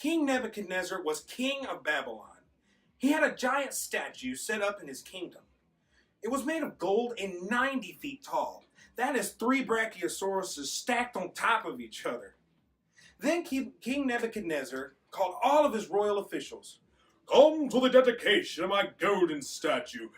King Nebuchadnezzar was king of Babylon. He had a giant statue set up in his kingdom. It was made of gold and 90 feet tall. That is 3 brachiosauruses stacked on top of each other. Then King Nebuchadnezzar called all of his royal officials. "Come to the dedication of my golden statue."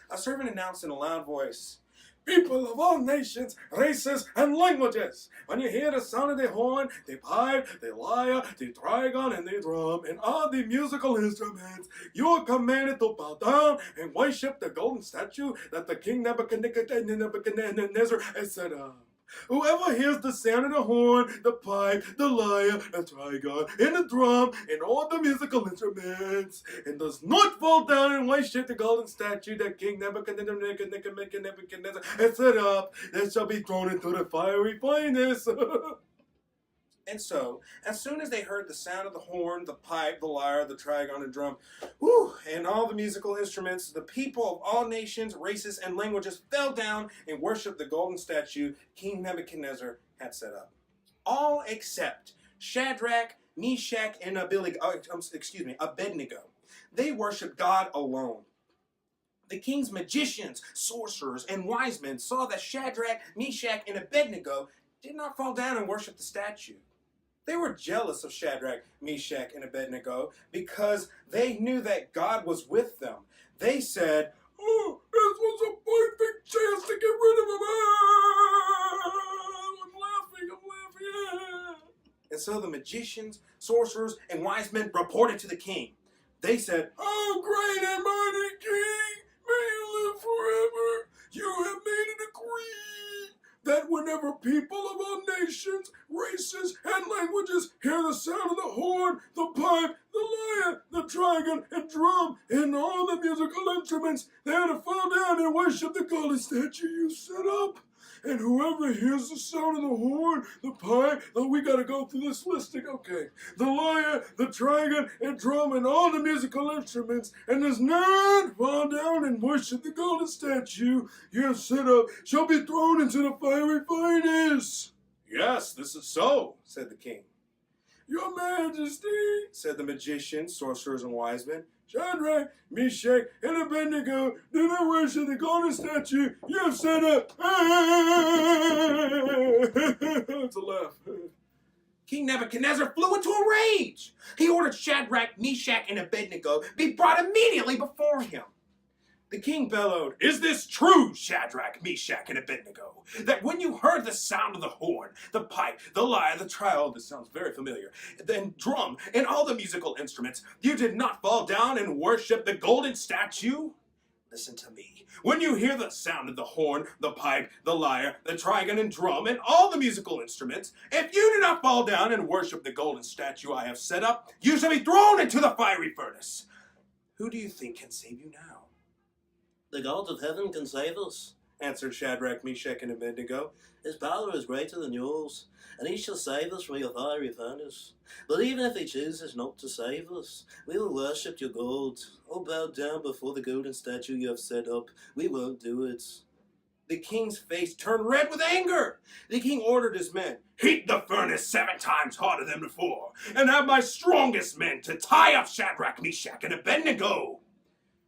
A servant announced in a loud voice, "People of all nations, races, and languages, when you hear the sound of the horn, the pipe, the lyre, the trigon, and the drum, and all the musical instruments, you are commanded to bow down and worship the golden statue that the King Nebuchadnezzar has set up. Whoever hears the sound of the horn, the pipe, the lyre, the trigon, and the drum, and all the musical instruments, and does not fall down and worship the golden statue that King Nebuchadnezzar has set up, that shall be thrown into the fiery furnace." And so, as soon as they heard the sound of the horn, the pipe, the lyre, the trigon, and drum, and all the musical instruments, the people of all nations, races, and languages fell down and worshipped the golden statue King Nebuchadnezzar had set up. All except Shadrach, Meshach, and Abednego. They worshipped God alone. The king's magicians, sorcerers, and wise men saw that Shadrach, Meshach, and Abednego did not fall down and worship the statue. They were jealous of Shadrach, Meshach, and Abednego because they knew that God was with them. They said, "Oh, this was a perfect chance to get rid of him. I'm laughing. And so the magicians, sorcerers, and wise men reported to the king. They said, "Oh, great and mighty king, may you live forever. You have made a decree that whenever people of all nations, races, and languages hear the sound of the horn, the pipe, the lyre, the trigon, and drum, and all the musical instruments, they are to fall down and worship the golden statue you set up. And whoever hears the sound of the horn, the pipe," we gotta go through this listing, okay. "The lyre, the trigon, and drum, and all the musical instruments, and does not fall down and worship the golden statue you have set up, shall be thrown into the fiery furnace." "Yes, this is so," said the king. "Your Majesty," said the magicians, sorcerers, and wise men, "Shadrach, Meshach, and Abednego do not worship the golden statue you have set up." It's a laugh. King Nebuchadnezzar flew into a rage. He ordered Shadrach, Meshach, and Abednego be brought immediately before him. The king bellowed, "Is this true, Shadrach, Meshach, and Abednego, that when you heard the sound of the horn, the pipe, the lyre, the trigon," this sounds very familiar, "then drum, and all the musical instruments, you did not fall down and worship the golden statue? Listen to me. When you hear the sound of the horn, the pipe, the lyre, the trigon, and drum, and all the musical instruments, if you do not fall down and worship the golden statue I have set up, you shall be thrown into the fiery furnace. Who do you think can save you now?" "The God of heaven can save us," answered Shadrach, Meshach, and Abednego. "His power is greater than yours, and he shall save us from your fiery furnace. But even if he chooses not to save us, we will worship your God, or bow down before the golden statue you have set up. We won't do it." The king's face turned red with anger. The king ordered his men, "Heat the furnace 7 times harder than before, and have my strongest men to tie up Shadrach, Meshach, and Abednego."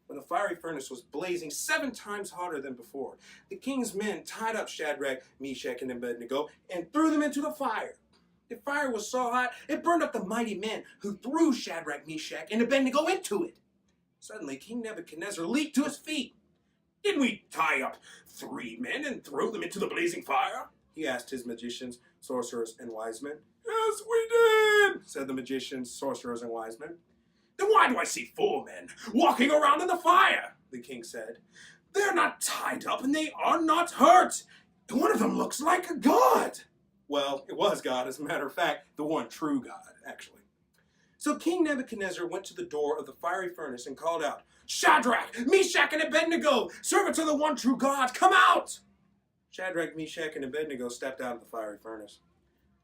When the fiery furnace was blazing 7 times hotter than before, the king's men tied up Shadrach, Meshach, and Abednego and threw them into the fire. The fire was so hot, it burned up the mighty men who threw Shadrach, Meshach, and Abednego into it. Suddenly, King Nebuchadnezzar leaped to his feet. "Didn't we tie up 3 men and throw them into the blazing fire?" he asked his magicians, sorcerers, and wise men. "Yes, we did," said the magicians, sorcerers, and wise men. "Then why do I see 4 men walking around in the fire?" the king said. "They're not tied up and they are not hurt. One of them looks like a god." Well, it was God, as a matter of fact, the one true God, actually. So King Nebuchadnezzar went to the door of the fiery furnace and called out, "Shadrach, Meshach, and Abednego, servants of the one true God, come out!" Shadrach, Meshach, and Abednego stepped out of the fiery furnace.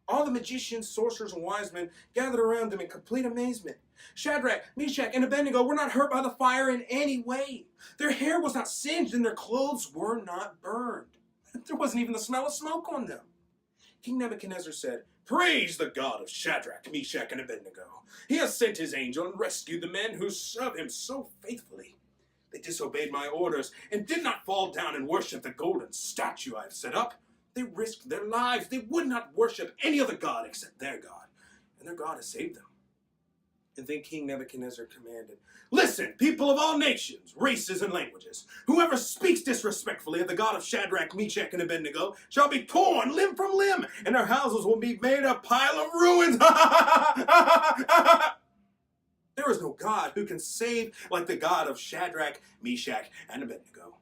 All the magicians, sorcerers, and wise men gathered around them in complete amazement. Shadrach, Meshach, and Abednego were not hurt by the fire in any way. Their hair was not singed and their clothes were not burned. There wasn't even the smell of smoke on them. King Nebuchadnezzar said, "Praise the God of Shadrach, Meshach, and Abednego. He has sent his angel and rescued the men who serve him so faithfully. They disobeyed my orders and did not fall down and worship the golden statue I have set up. They risked their lives. They would not worship any other god except their God, and their God has saved them." And then King Nebuchadnezzar commanded, "Listen, people of all nations, races, and languages. Whoever speaks disrespectfully of the God of Shadrach, Meshach, and Abednego shall be torn limb from limb, and their houses will be made a pile of ruins." There is no God who can save like the God of Shadrach, Meshach, and Abednego.